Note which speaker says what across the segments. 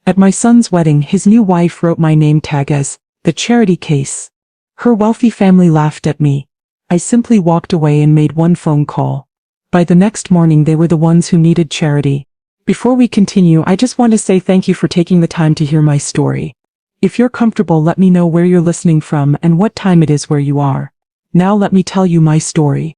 Speaker 1: At my son's wedding, his new wife wrote my name tag as the charity case. Her wealthy family laughed at me. I simply walked away and made one phone call. By the next morning, they were the ones who needed charity. Before we continue, I just want to say thank you for taking the time to hear my story. If you're comfortable, let me know where you're listening from and what time it is where you are. Now let me tell you my story.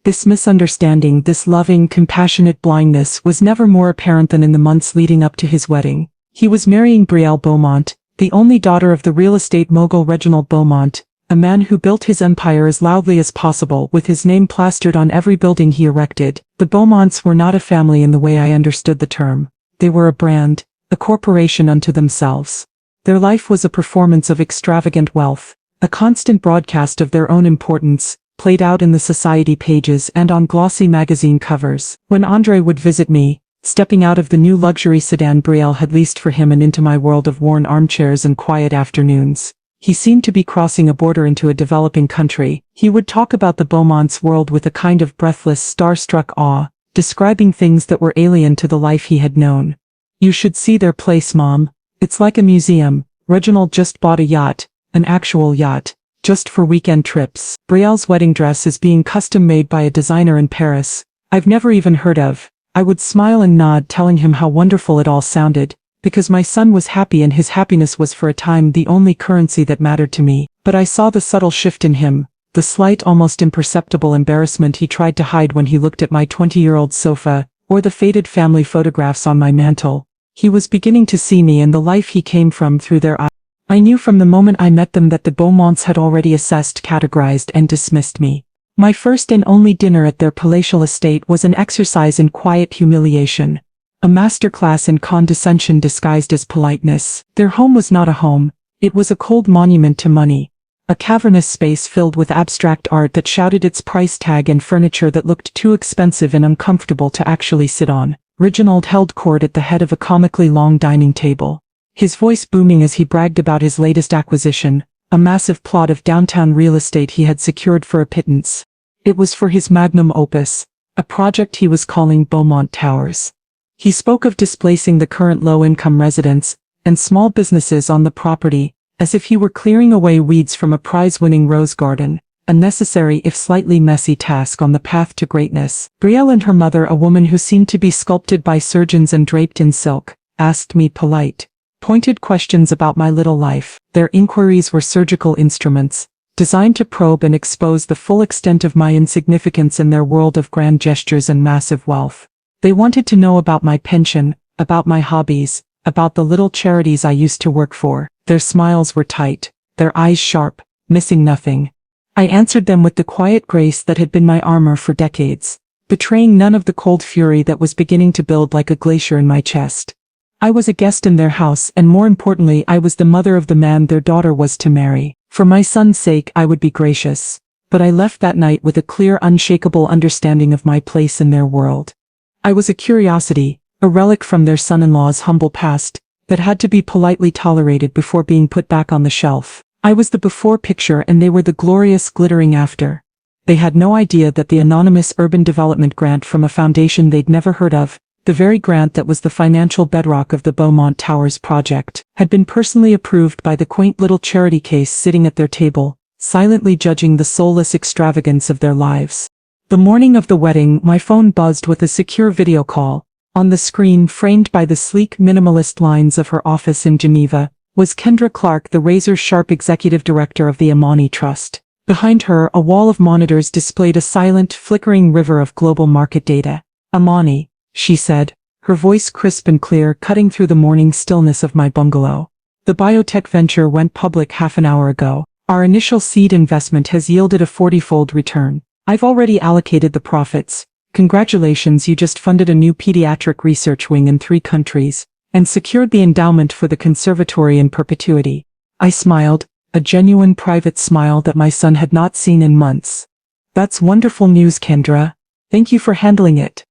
Speaker 1: This misunderstanding, this loving, compassionate blindness was never more apparent than in the months leading up to his wedding. He was marrying Brielle Beaumont, the only daughter of the real estate mogul Reginald Beaumont, a man who built his empire as loudly as possible with his name plastered on every building he erected. The Beaumonts were not a family in the way I understood the term. They were a brand, a corporation unto themselves. Their life was a performance of extravagant wealth, a constant broadcast of their own importance, played out in the society pages and on glossy magazine covers. When André would visit me, stepping out of the new luxury sedan Brielle had leased for him and into my world of worn armchairs and quiet afternoons, he seemed to be crossing a border into a developing country. He would talk about the Beaumonts' world with a kind of breathless, star-struck awe, describing things that were alien to the life he had known. "You should see their place, Mom. It's like a museum. Reginald just bought a yacht, an actual yacht, just for weekend trips. Brielle's wedding dress is being custom-made by a designer in Paris I've never even heard of." I would smile and nod, telling him how wonderful it all sounded, because my son was happy and his happiness was for a time the only currency that mattered to me. But I saw the subtle shift in him, the slight, almost imperceptible embarrassment he tried to hide when he looked at my 20-year-old sofa, or the faded family photographs on my mantle. He was beginning to see me and the life he came from through their eyes. I knew from the moment I met them that the Beaumonts had already assessed, categorized, and dismissed me. My first and only dinner at their palatial estate was an exercise in quiet humiliation. A masterclass in condescension disguised as politeness. Their home was not a home. It was a cold monument to money. A cavernous space filled with abstract art that shouted its price tag and furniture that looked too expensive and uncomfortable to actually sit on. Reginald held court at the head of a comically long dining table, his voice booming as he bragged about his latest acquisition, a massive plot of downtown real estate he had secured for a pittance. It was for his magnum opus, a project he was calling Beaumont Towers. He spoke of displacing the current low-income residents and small businesses on the property, as if he were clearing away weeds from a prize-winning rose garden, a necessary if slightly messy task on the path to greatness. Brielle and her mother, a woman who seemed to be sculpted by surgeons and draped in silk, asked me polite, pointed questions about my little life. Their inquiries were surgical instruments, designed to probe and expose the full extent of my insignificance in their world of grand gestures and massive wealth. They wanted to know about my pension, about my hobbies, about the little charities I used to work for. Their smiles were tight, their eyes sharp, missing nothing. I answered them with the quiet grace that had been my armor for decades, betraying none of the cold fury that was beginning to build like a glacier in my chest. I was a guest in their house, and more importantly, I was the mother of the man their daughter was to marry. For my son's sake, I would be gracious. But I left that night with a clear, unshakable understanding of my place in their world. I was a curiosity, a relic from their son-in-law's humble past, that had to be politely tolerated before being put back on the shelf. I was the before picture and they were the glorious, glittering after. They had no idea that the anonymous urban development grant from a foundation they'd never heard of, the very grant that was the financial bedrock of the Beaumont Towers project, had been personally approved by the quaint little charity case sitting at their table, silently judging the soulless extravagance of their lives. The morning of the wedding, my phone buzzed with a secure video call. On the screen, framed by the sleek, minimalist lines of her office in Geneva, was Kendra Clark, the razor-sharp executive director of the Amani Trust. Behind her, a wall of monitors displayed a silent, flickering river of global market data. "Amani," she said, her voice crisp and clear, cutting through the morning stillness of my bungalow. "The biotech venture went public half an hour ago. Our initial seed investment has yielded a 40-fold return. I've already allocated the profits. Congratulations, you just funded a new pediatric research wing in 3 countries, and secured the endowment for the conservatory in perpetuity." I smiled, a genuine private smile that my son had not seen in months. "That's wonderful news, Kendra. Thank you for handling it."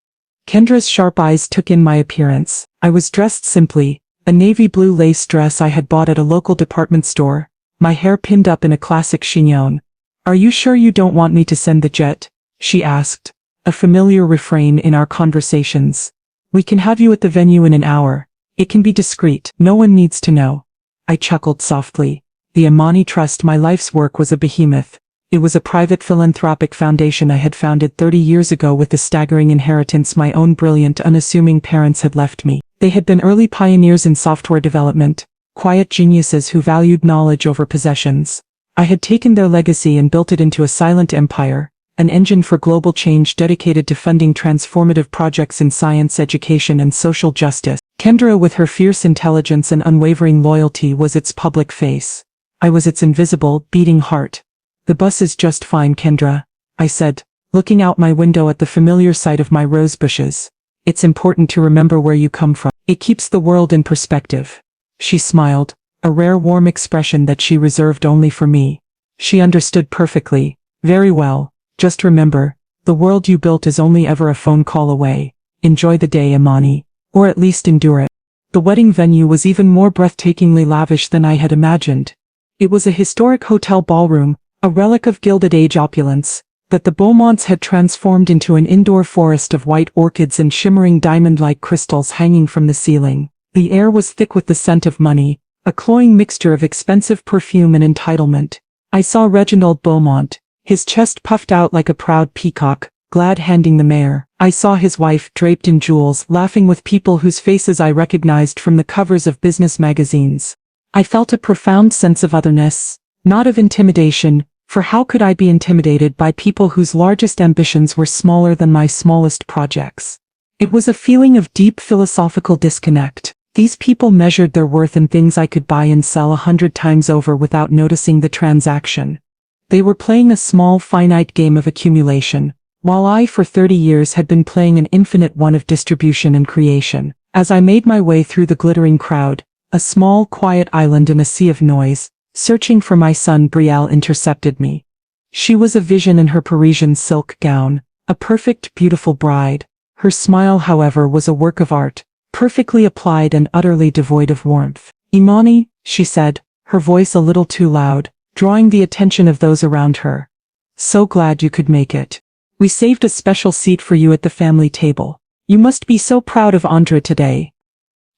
Speaker 1: Kendra's sharp eyes took in my appearance. I was dressed simply, a navy blue lace dress I had bought at a local department store, my hair pinned up in a classic chignon. "Are you sure you don't want me to send the jet?" she asked, a familiar refrain in our conversations. "We can have you at the venue in an hour. It can be discreet. No one needs to know. I chuckled softly. The Amani Trust, my life's work, was a behemoth. It was a private philanthropic foundation I had founded 30 years ago with the staggering inheritance my own brilliant, unassuming parents had left me. They had been early pioneers in software development, quiet geniuses who valued knowledge over possessions. I had taken their legacy and built it into a silent empire, an engine for global change dedicated to funding transformative projects in science, education, and social justice. Kendra, with her fierce intelligence and unwavering loyalty, was its public face. I was its invisible, beating heart. "The bus is just fine, Kendra," I said, looking out my window at the familiar sight of my rose bushes. "It's important to remember where you come from. It keeps the world in perspective." She smiled, a rare warm expression that she reserved only for me. She understood perfectly. "Very well, just remember, the world you built is only ever a phone call away. Enjoy the day, Amani. Or at least endure it." The wedding venue was even more breathtakingly lavish than I had imagined. It was a historic hotel ballroom, a relic of Gilded Age opulence, that the Beaumonts had transformed into an indoor forest of white orchids and shimmering diamond-like crystals hanging from the ceiling. The air was thick with the scent of money, a cloying mixture of expensive perfume and entitlement. I saw Reginald Beaumont, his chest puffed out like a proud peacock, glad handing the mayor. I saw his wife, draped in jewels, laughing with people whose faces I recognized from the covers of business magazines. I felt a profound sense of otherness, not of intimidation, for how could I be intimidated by people whose largest ambitions were smaller than my smallest projects? It was a feeling of deep philosophical disconnect. These people measured their worth in things I could buy and sell 100 times over without noticing the transaction. They were playing a small, finite game of accumulation, while I for 30 years had been playing an infinite one of distribution and creation. As I made my way through the glittering crowd, a small, quiet island in a sea of noise, searching for my son, Brielle intercepted me. She was a vision in her Parisian silk gown, a perfect, beautiful bride. Her smile, however, was a work of art, perfectly applied and utterly devoid of warmth. "Imani," she said, her voice a little too loud, drawing the attention of those around her. "So glad you could make it. We saved a special seat for you at the family table. You must be so proud of Andra today."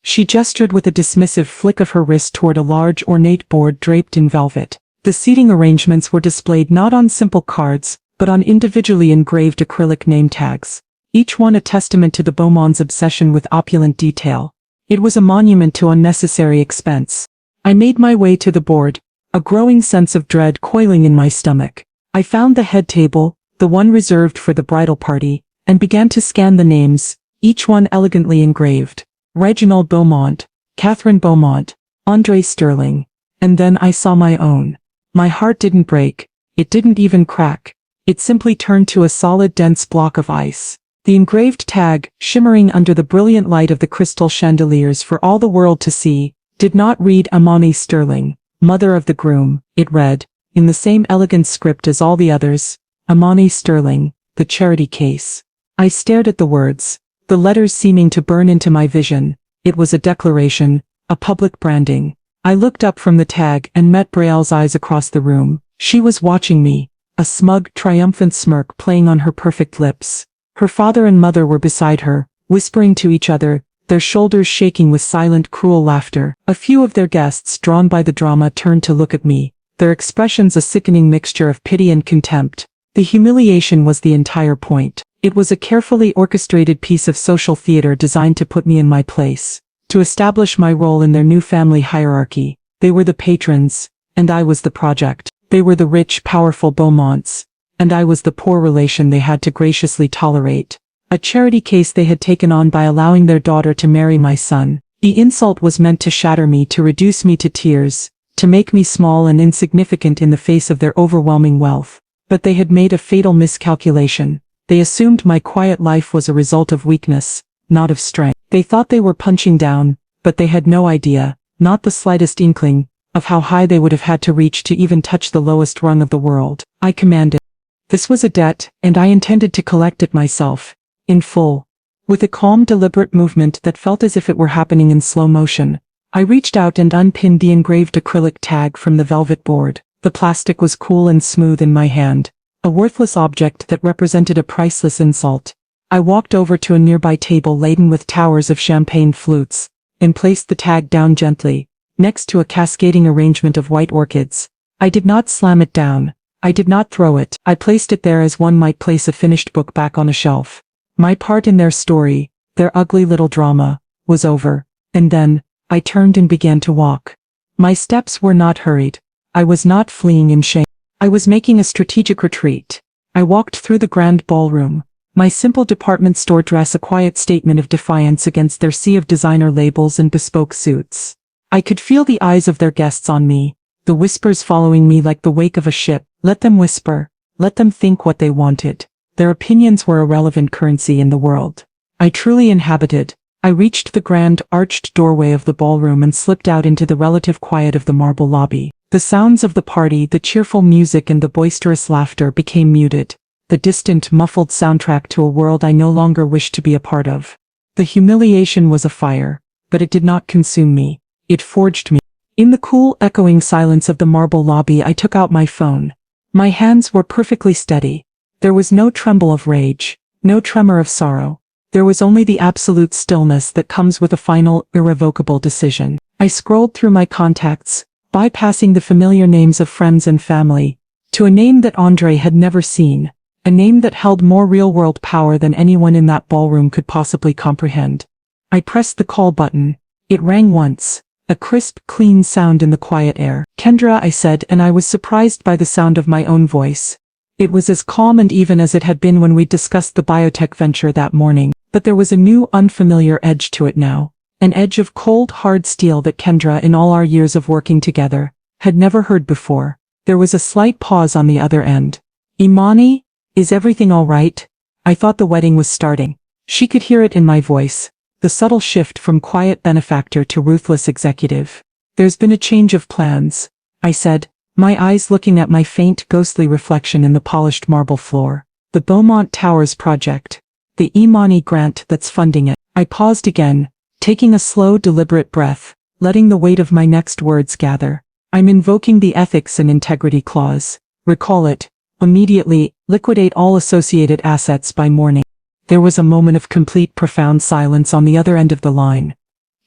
Speaker 1: She gestured with a dismissive flick of her wrist toward a large, ornate board draped in velvet. The seating arrangements were displayed not on simple cards, but on individually engraved acrylic name tags, each one a testament to the Beaumonts' obsession with opulent detail. It was a monument to unnecessary expense. I made my way to the board, a growing sense of dread coiling in my stomach. I found the head table, the one reserved for the bridal party, and began to scan the names, each one elegantly engraved. Reginald Beaumont, Catherine Beaumont, André Sterling. And then I saw my own. My heart didn't break. It didn't even crack. It simply turned to a solid, dense block of ice. The engraved tag, shimmering under the brilliant light of the crystal chandeliers for all the world to see, did not read Amani Sterling, mother of the groom. It read, in the same elegant script as all the others, Amani Sterling, the charity case. I stared at the words, the letters seeming to burn into my vision. It was a declaration, a public branding. I looked up from the tag and met Brielle's eyes across the room. She was watching me, a smug, triumphant smirk playing on her perfect lips. Her father and mother were beside her, whispering to each other, their shoulders shaking with silent, cruel laughter. A few of their guests, drawn by the drama, turned to look at me, their expressions a sickening mixture of pity and contempt. The humiliation was the entire point. It was a carefully orchestrated piece of social theater designed to put me in my place, to establish my role in their new family hierarchy. They were the patrons, and I was the project. They were the rich, powerful Beaumonts, and I was the poor relation they had to graciously tolerate. A charity case they had taken on by allowing their daughter to marry my son. The insult was meant to shatter me, to reduce me to tears, to make me small and insignificant in the face of their overwhelming wealth. But they had made a fatal miscalculation. They assumed my quiet life was a result of weakness, not of strength. They thought they were punching down, but they had no idea, not the slightest inkling, of how high they would have had to reach to even touch the lowest rung of the world. I commanded. This was a debt, and I intended to collect it myself, in full. With a calm, deliberate movement that felt as if it were happening in slow motion, I reached out and unpinned the engraved acrylic tag from the velvet board. The plastic was cool and smooth in my hand, a worthless object that represented a priceless insult. I walked over to a nearby table laden with towers of champagne flutes, and placed the tag down gently, next to a cascading arrangement of white orchids. I did not slam it down. I did not throw it. I placed it there as one might place a finished book back on a shelf. My part in their story, their ugly little drama, was over, and then, I turned and began to walk. My steps were not hurried. I was not fleeing in shame. I was making a strategic retreat. I walked through the grand ballroom, my simple department store dress a quiet statement of defiance against their sea of designer labels and bespoke suits. I could feel the eyes of their guests on me, the whispers following me like the wake of a ship. Let them whisper, let them think what they wanted. Their opinions were irrelevant currency in the world I truly inhabited. I reached the grand, arched doorway of the ballroom and slipped out into the relative quiet of the marble lobby. The sounds of the party, the cheerful music and the boisterous laughter became muted, the distant, muffled soundtrack to a world I no longer wished to be a part of. The humiliation was a fire, but it did not consume me. It forged me. In the cool, echoing silence of the marble lobby, I took out my phone. My hands were perfectly steady. There was no tremble of rage, no tremor of sorrow. There was only the absolute stillness that comes with a final, irrevocable decision. I scrolled through my contacts, bypassing the familiar names of friends and family, to a name that Andre had never seen, a name that held more real-world power than anyone in that ballroom could possibly comprehend. I pressed the call button. It rang once, a crisp, clean sound in the quiet air. "Kendra," I said, and I was surprised by the sound of my own voice. It was as calm and even as it had been when we discussed the biotech venture that morning, but there was a new, unfamiliar edge to it now. An edge of cold, hard steel that Kendra, in all our years of working together, had never heard before. There was a slight pause on the other end. "Imani, is everything all right?" I thought the wedding was starting. She could hear it in my voice, the subtle shift from quiet benefactor to ruthless executive. "There's been a change of plans," I said, my eyes looking at my faint, ghostly reflection in the polished marble floor. "The Beaumont Towers project. The Imani grant that's funding it." I paused again, taking a slow, deliberate breath, letting the weight of my next words gather. "I'm invoking the ethics and integrity clause. Recall it. Immediately, liquidate all associated assets by morning." There was a moment of complete, profound silence on the other end of the line.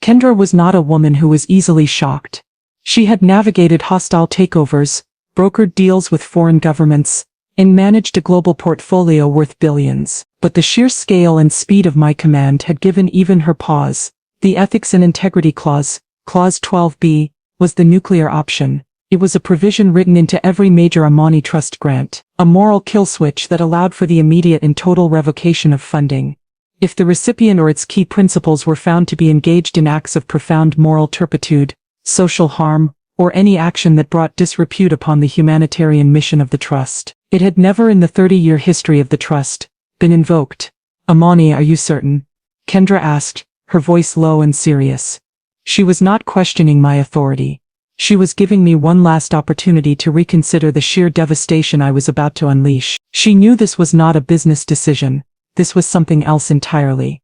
Speaker 1: Kendra was not a woman who was easily shocked. She had navigated hostile takeovers, brokered deals with foreign governments, and managed a global portfolio worth billions. But the sheer scale and speed of my command had given even her pause. The Ethics and Integrity Clause, Clause 12b, was the nuclear option. It was a provision written into every major Imani Trust grant, a moral kill switch that allowed for the immediate and total revocation of funding. If the recipient or its key principals were found to be engaged in acts of profound moral turpitude, social harm, or any action that brought disrepute upon the humanitarian mission of the Trust, it had never in the 30-year history of the Trust been invoked. "Imani, are you certain?" Kendra asked, her voice low and serious. She was not questioning my authority. She was giving me one last opportunity to reconsider the sheer devastation I was about to unleash. She knew this was not a business decision. This was something else entirely.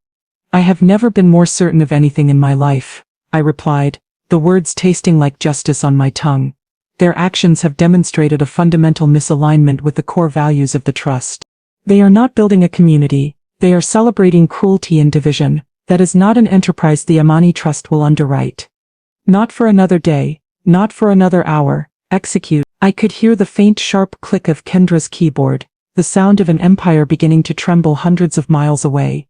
Speaker 1: "I have never been more certain of anything in my life," I replied, the words tasting like justice on my tongue. "Their actions have demonstrated a fundamental misalignment with the core values of the Trust. They are not building a community. They are celebrating cruelty and division. That is not an enterprise the Imani Trust will underwrite. Not for another day. Not for another hour. Execute." I could hear the faint, sharp click of Kendra's keyboard, the sound of an empire beginning to tremble hundreds of miles away.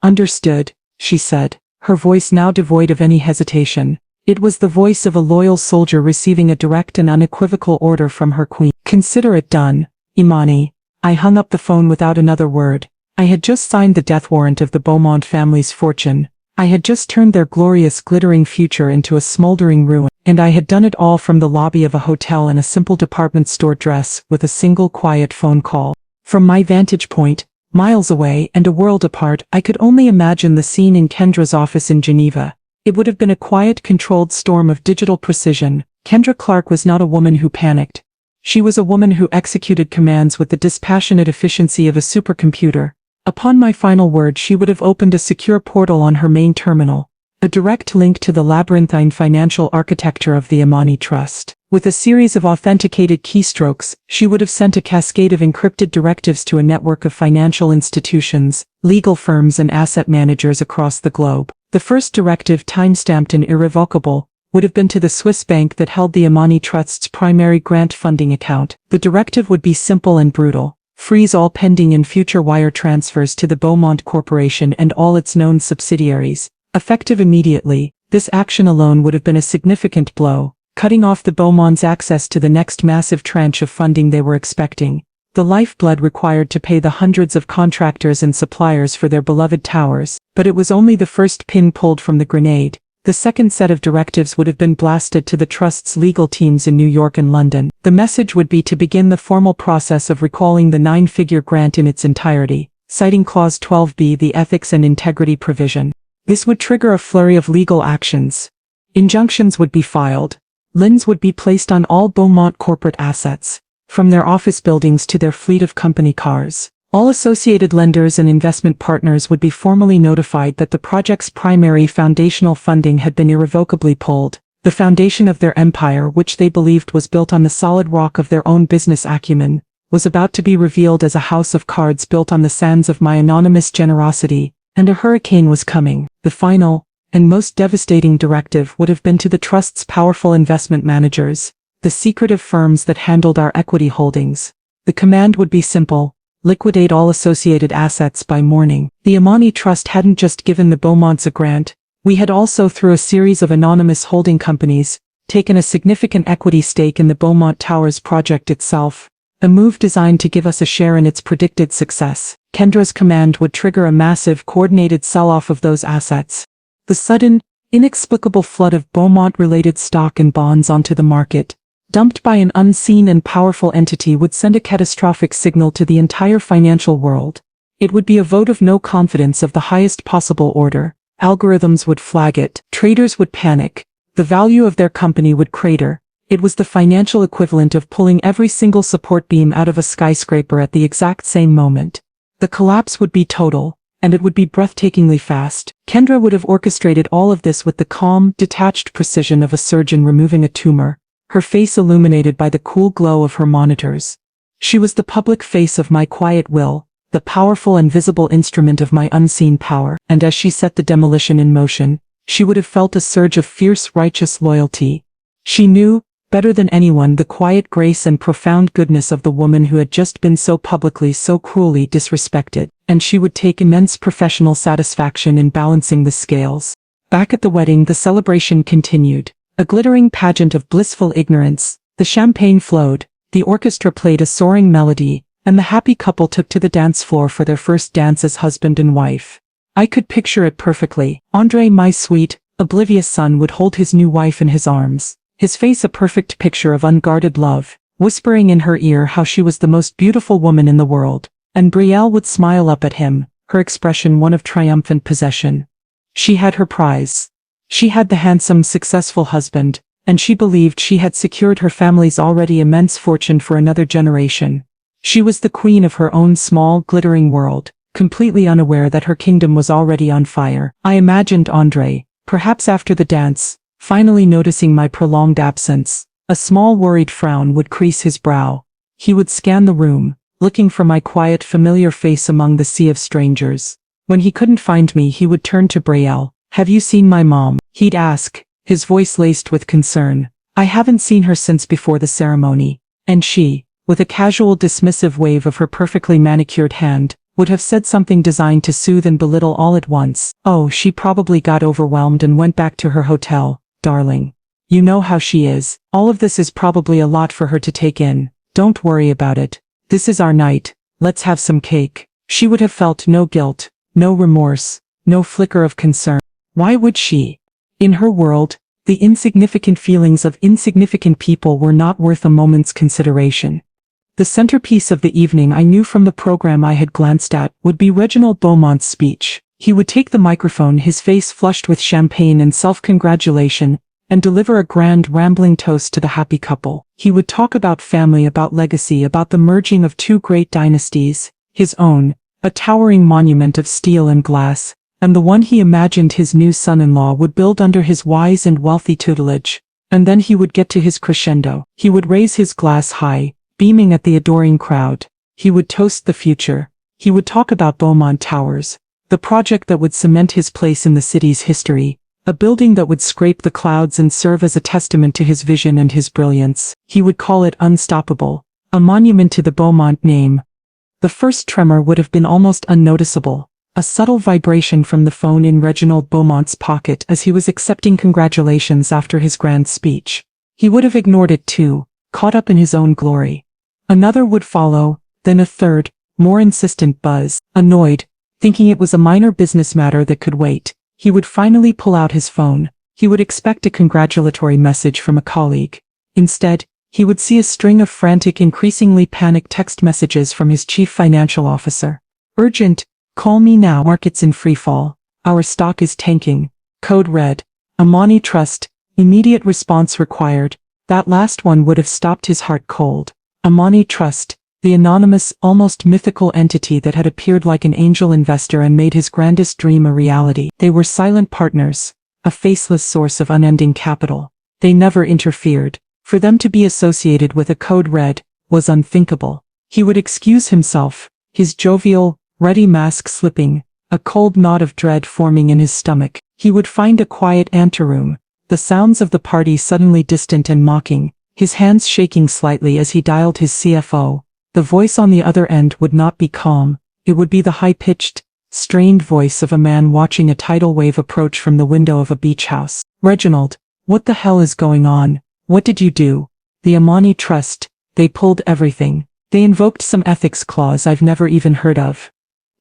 Speaker 1: "Understood," she said, her voice now devoid of any hesitation. It was the voice of a loyal soldier receiving a direct and unequivocal order from her queen. "Consider it done, Imani." I hung up the phone without another word. I had just signed the death warrant of the Beaumont family's fortune. I had just turned their glorious, glittering future into a smoldering ruin. And I had done it all from the lobby of a hotel in a simple department store dress with a single quiet phone call. From my vantage point, miles away and a world apart, I could only imagine the scene in Kendra's office in Geneva. It would have been a quiet, controlled storm of digital precision. Kendra Clark was not a woman who panicked. She was a woman who executed commands with the dispassionate efficiency of a supercomputer. Upon my final word, she would have opened a secure portal on her main terminal, a direct link to the labyrinthine financial architecture of the Imani Trust. With a series of authenticated keystrokes, she would have sent a cascade of encrypted directives to a network of financial institutions, legal firms and asset managers across the globe. The first directive, time-stamped and irrevocable, would have been to the Swiss bank that held the Imani Trust's primary grant funding account. The directive would be simple and brutal: freeze all pending and future wire transfers to the Beaumont Corporation and all its known subsidiaries. Effective immediately, this action alone would have been a significant blow, cutting off the Beaumonts' access to the next massive tranche of funding they were expecting, the lifeblood required to pay the hundreds of contractors and suppliers for their beloved towers. But it was only the first pin pulled from the grenade. The second set of directives would have been blasted to the Trust's legal teams in New York and London. The message would be to begin the formal process of recalling the 9-figure grant in its entirety, citing Clause 12b, the ethics and integrity provision. This would trigger a flurry of legal actions. Injunctions would be filed. Liens would be placed on all Beaumont corporate assets, from their office buildings to their fleet of company cars. All associated lenders and investment partners would be formally notified that the project's primary foundational funding had been irrevocably pulled. The foundation of their empire, which they believed was built on the solid rock of their own business acumen, was about to be revealed as a house of cards built on the sands of my anonymous generosity, and a hurricane was coming. The final, and most devastating directive would have been to the Trust's powerful investment managers, the secretive firms that handled our equity holdings. The command would be simple: liquidate all associated assets by morning. The Imani Trust hadn't just given the Beaumonts a grant, we had also, through a series of anonymous holding companies, taken a significant equity stake in the Beaumont Towers project itself, a move designed to give us a share in its predicted success. Kendra's command would trigger a massive, coordinated sell-off of those assets. The sudden, inexplicable flood of Beaumont-related stock and bonds onto the market, dumped by an unseen and powerful entity, would send a catastrophic signal to the entire financial world. It would be a vote of no confidence of the highest possible order. Algorithms would flag it. Traders would panic. The value of their company would crater. It was the financial equivalent of pulling every single support beam out of a skyscraper at the exact same moment. The collapse would be total, and it would be breathtakingly fast. Kendra would have orchestrated all of this with the calm, detached precision of a surgeon removing a tumor, her face illuminated by the cool glow of her monitors. She was the public face of my quiet will, the powerful and visible instrument of my unseen power, and as she set the demolition in motion, she would have felt a surge of fierce, righteous loyalty. She knew, better than anyone, the quiet grace and profound goodness of the woman who had just been so publicly, so cruelly disrespected, and she would take immense professional satisfaction in balancing the scales. Back at the wedding, the celebration continued, a glittering pageant of blissful ignorance. The champagne flowed, the orchestra played a soaring melody, and the happy couple took to the dance floor for their first dance as husband and wife. I could picture it perfectly. Andre, my sweet, oblivious son, would hold his new wife in his arms, his face a perfect picture of unguarded love, whispering in her ear how she was the most beautiful woman in the world. And Brielle would smile up at him, her expression one of triumphant possession. She had her prize. She had the handsome, successful husband, and she believed she had secured her family's already immense fortune for another generation. She was the queen of her own small, glittering world, completely unaware that her kingdom was already on fire. I imagined Andre, perhaps after the dance, finally noticing my prolonged absence. A small worried frown would crease his brow. He would scan the room, looking for my quiet, familiar face among the sea of strangers. When he couldn't find me, he would turn to Brielle. "Have you seen my mom?" he'd ask, his voice laced with concern. "I haven't seen her since before the ceremony." And she, with a casual dismissive wave of her perfectly manicured hand, would have said something designed to soothe and belittle all at once. "Oh, she probably got overwhelmed and went back to her hotel, darling. You know how she is. All of this is probably a lot for her to take in. Don't worry about it. This is our night. Let's have some cake." She would have felt no guilt, no remorse, no flicker of concern. Why would she? In her world, the insignificant feelings of insignificant people were not worth a moment's consideration. The centerpiece of the evening, I knew from the program I had glanced at, would be Reginald Beaumont's speech. He would take the microphone, his face flushed with champagne and self-congratulation, and deliver a grand, rambling toast to the happy couple. He would talk about family, about legacy, about the merging of two great dynasties, his own, a towering monument of steel and glass, and the one he imagined his new son-in-law would build under his wise and wealthy tutelage. And then he would get to his crescendo. He would raise his glass high, beaming at the adoring crowd. He would toast the future. He would talk about Beaumont Towers, The project that would cement his place in the city's history. A building that would scrape the clouds and serve as a testament to his vision and his brilliance. He would call it unstoppable. A monument to the Beaumont name. The first tremor would have been almost unnoticeable. A subtle vibration from the phone in Reginald Beaumont's pocket as he was accepting congratulations after his grand speech. He would have ignored it too, caught up in his own glory. Another would follow, then a third, more insistent buzz. Annoyed, thinking it was a minor business matter that could wait, he would finally pull out his phone. He would expect a congratulatory message from a colleague. Instead, he would see a string of frantic, increasingly panicked text messages from his chief financial officer. Urgent, call me now. Markets in freefall. Our stock is tanking. Code red. Amani Trust. Immediate response required. That last one would have stopped his heart cold. Amani Trust. The anonymous, almost mythical entity that had appeared like an angel investor and made his grandest dream a reality. They were silent partners. A faceless source of unending capital. They never interfered. For them to be associated with a code red was unthinkable. He would excuse himself, his jovial, ready mask slipping, a cold knot of dread forming in his stomach. He would find a quiet anteroom, the sounds of the party suddenly distant and mocking, his hands shaking slightly as he dialed his CFO. The voice on the other end would not be calm, it would be the high-pitched, strained voice of a man watching a tidal wave approach from the window of a beach house. Reginald, what the hell is going on? What did you do? The Amani Trust, they pulled everything. They invoked some ethics clause I've never even heard of.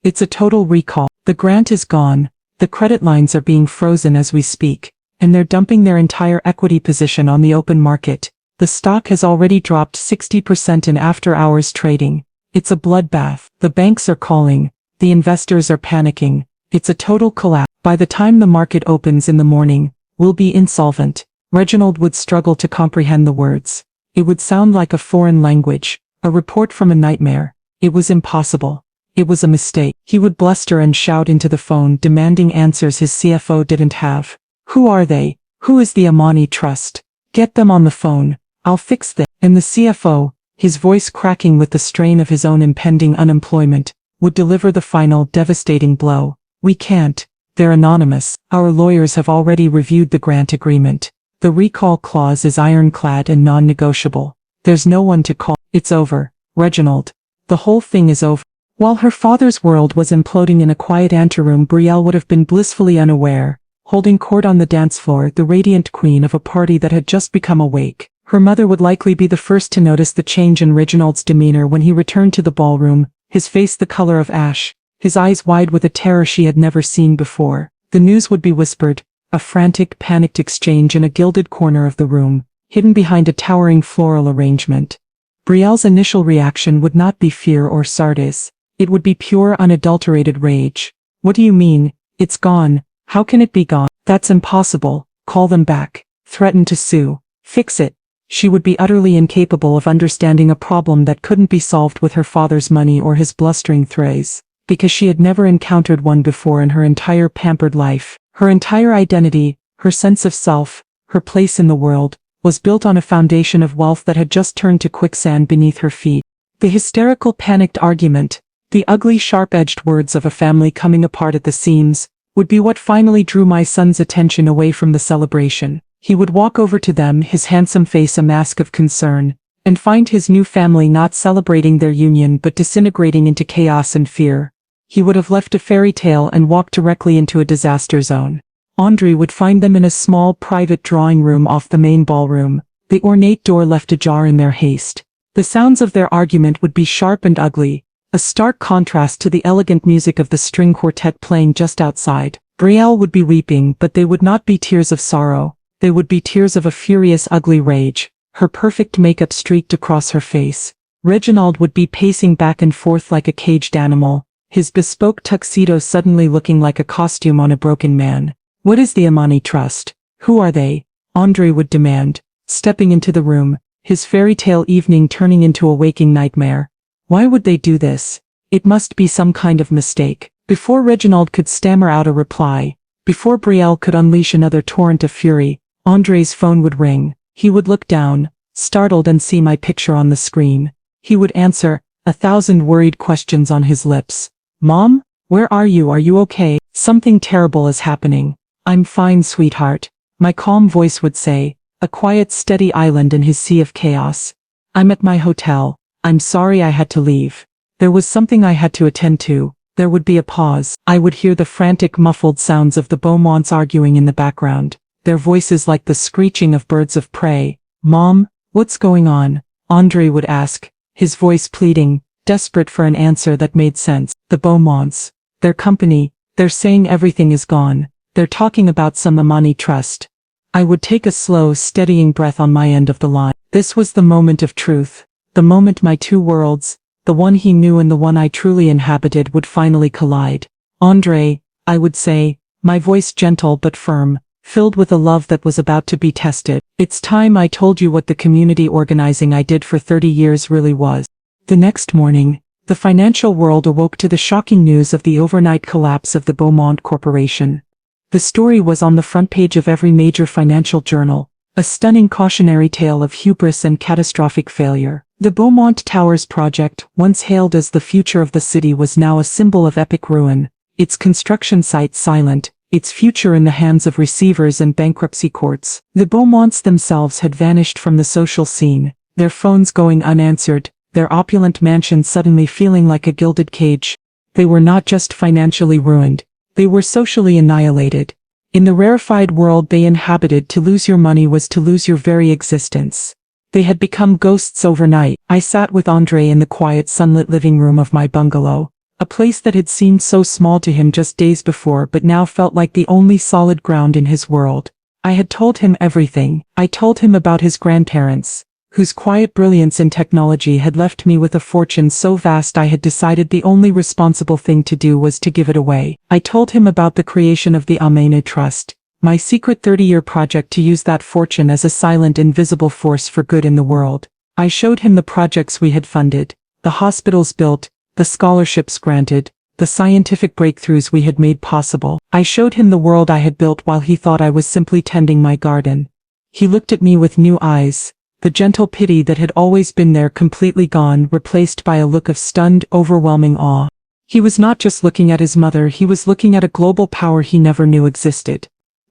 Speaker 1: It's a total recall. The grant is gone, the credit lines are being frozen as we speak, and they're dumping their entire equity position on the open market. The stock has already dropped 60% in after-hours trading. It's a bloodbath. The banks are calling. The investors are panicking. It's a total collapse. By the time the market opens in the morning, we'll be insolvent. Reginald would struggle to comprehend the words. It would sound like a foreign language, a report from a nightmare. It was impossible. It was a mistake. He would bluster and shout into the phone, demanding answers his CFO didn't have. Who are they? Who is the Amani Trust? Get them on the phone. I'll fix this. And the CFO, his voice cracking with the strain of his own impending unemployment, would deliver the final devastating blow. We can't. They're anonymous. Our lawyers have already reviewed the grant agreement. The recall clause is ironclad and non-negotiable. There's no one to call. It's over, Reginald. The whole thing is over. While her father's world was imploding in a quiet anteroom, Brielle would have been blissfully unaware, holding court on the dance floor, the radiant queen of a party that had just become awake. Her mother would likely be the first to notice the change in Reginald's demeanor when he returned to the ballroom, his face the color of ash, his eyes wide with a terror she had never seen before. The news would be whispered, a frantic, panicked exchange in a gilded corner of the room, hidden behind a towering floral arrangement. Brielle's initial reaction would not be fear or sardis. It would be pure, unadulterated rage. What do you mean? It's gone. How can it be gone? That's impossible. Call them back. Threaten to sue. Fix it. She would be utterly incapable of understanding a problem that couldn't be solved with her father's money or his blustering thrays, because she had never encountered one before in her entire pampered life. Her entire identity, her sense of self, her place in the world, was built on a foundation of wealth that had just turned to quicksand beneath her feet. The hysterical, panicked argument, the ugly, sharp-edged words of a family coming apart at the seams, would be what finally drew my son's attention away from the celebration. He would walk over to them, his handsome face a mask of concern, and find his new family not celebrating their union but disintegrating into chaos and fear. He would have left a fairy tale and walked directly into a disaster zone. Audrey would find them in a small private drawing room off the main ballroom, the ornate door left ajar in their haste. The sounds of their argument would be sharp and ugly, a stark contrast to the elegant music of the string quartet playing just outside. Brielle would be weeping, but they would not be tears of sorrow. They would be tears of a furious, ugly rage, her perfect makeup streaked across her face. Reginald would be pacing back and forth like a caged animal, his bespoke tuxedo suddenly looking like a costume on a broken man. What is the Amani Trust? Who are they? Andre would demand, stepping into the room, his fairy tale evening turning into a waking nightmare. Why would they do this? It must be some kind of mistake. Before Reginald could stammer out a reply, before Brielle could unleash another torrent of fury, Andre's phone would ring. He would look down, startled, and see my picture on the screen. He would answer, 1,000 worried questions on his lips. Mom? Where are you? Are you okay? Something terrible is happening. I'm fine, sweetheart. My calm voice would say, a quiet, steady island in his sea of chaos. I'm at my hotel. I'm sorry I had to leave. There was something I had to attend to. There would be a pause. I would hear the frantic, muffled sounds of the Beaumonts arguing in the background, their voices like the screeching of birds of prey. Mom, what's going on? Andre would ask, his voice pleading, desperate for an answer that made sense. The Beaumonts. Their company. They're saying everything is gone. They're talking about some Amani trust. I would take a slow, steadying breath on my end of the line. This was the moment of truth. The moment my two worlds, the one he knew and the one I truly inhabited, would finally collide. Andre, I would say, my voice gentle but firm, filled with a love that was about to be tested. It's time I told you what the community organizing I did for 30 years really was. The next morning, the financial world awoke to the shocking news of the overnight collapse of the Beaumont Corporation. The story was on the front page of every major financial journal, a stunning cautionary tale of hubris and catastrophic failure. The Beaumont Towers project, once hailed as the future of the city, was now a symbol of epic ruin, its construction site silent, its future in the hands of receivers and bankruptcy courts. The Beaumonts themselves had vanished from the social scene, their phones going unanswered, their opulent mansion suddenly feeling like a gilded cage. They were not just financially ruined, they were socially annihilated. In the rarefied world they inhabited, to lose your money was to lose your very existence. They had become ghosts overnight. I sat with Andre in the quiet, sunlit living room of my bungalow, a place that had seemed so small to him just days before but now felt like the only solid ground in his world. I had told him everything. I told him about his grandparents, whose quiet brilliance in technology had left me with a fortune so vast I had decided the only responsible thing to do was to give it away. I told him about the creation of the NAMETAG Trust, my secret 30-year project to use that fortune as a silent, invisible force for good in the world. I showed him the projects we had funded, the hospitals built, the scholarships granted, the scientific breakthroughs we had made possible. I showed him the world I had built while he thought I was simply tending my garden. He looked at me with new eyes, the gentle pity that had always been there completely gone, replaced by a look of stunned, overwhelming awe. He was not just looking at his mother, he was looking at a global power he never knew existed.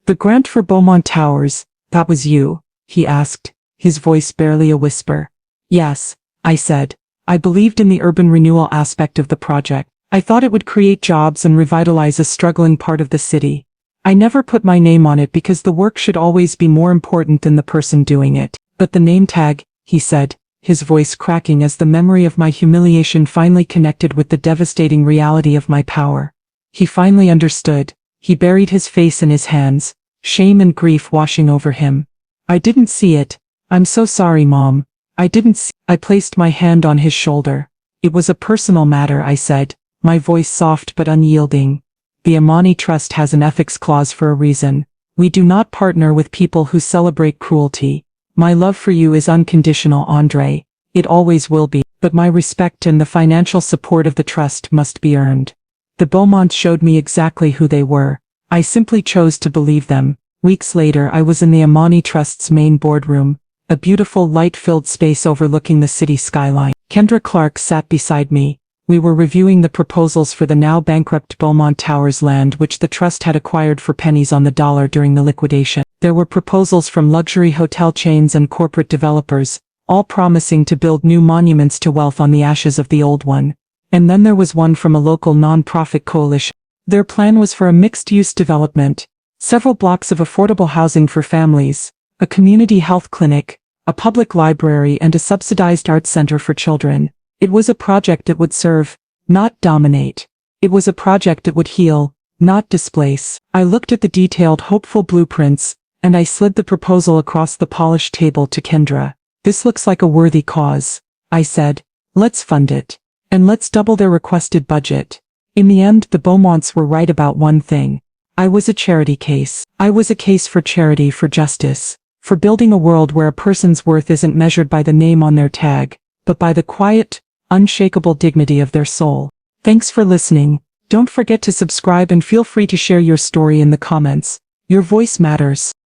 Speaker 1: The grant for Beaumont Towers, that was you? He asked, his voice barely a whisper. Yes, I said. I believed in the urban renewal aspect of the project. I thought it would create jobs and revitalize a struggling part of the city. I never put my name on it because the work should always be more important than the person doing it. But the name tag, he said, his voice cracking as the memory of my humiliation finally connected with the devastating reality of my power. He finally understood. He buried his face in his hands, shame and grief washing over him. I didn't see it. I'm so sorry, Mom. I didn't see. I placed my hand on his shoulder. It was a personal matter, I said, my voice soft but unyielding. The Amani Trust has an ethics clause for a reason. We do not partner with people who celebrate cruelty. My love for you is unconditional, Andre. It always will be. But my respect and the financial support of the trust must be earned. The Beaumonts showed me exactly who they were. I simply chose to believe them. Weeks later I was in the Amani Trust's main boardroom, a beautiful light-filled space overlooking the city skyline. Kendra Clark sat beside me. We were reviewing the proposals for the now bankrupt Beaumont Towers land which the trust had acquired for pennies on the dollar during the liquidation. There were proposals from luxury hotel chains and corporate developers, all promising to build new monuments to wealth on the ashes of the old one. And then there was one from a local non-profit coalition. Their plan was for a mixed-use development, several blocks of affordable housing for families, a community health clinic, a public library and a subsidized art center for children. It was a project that would serve, not dominate. It was a project that would heal, not displace. I looked at the detailed, hopeful blueprints, and I slid the proposal across the polished table to Kendra. This looks like a worthy cause, I said. Let's fund it. And let's double their requested budget. In the end, the Beaumonts were right about one thing. I was a charity case. I was a case for charity, for justice, for building a world where a person's worth isn't measured by the name on their tag, but by the quiet, unshakable dignity of their soul. Thanks for listening. Don't forget to subscribe and feel free to share your story in the comments. Your voice matters.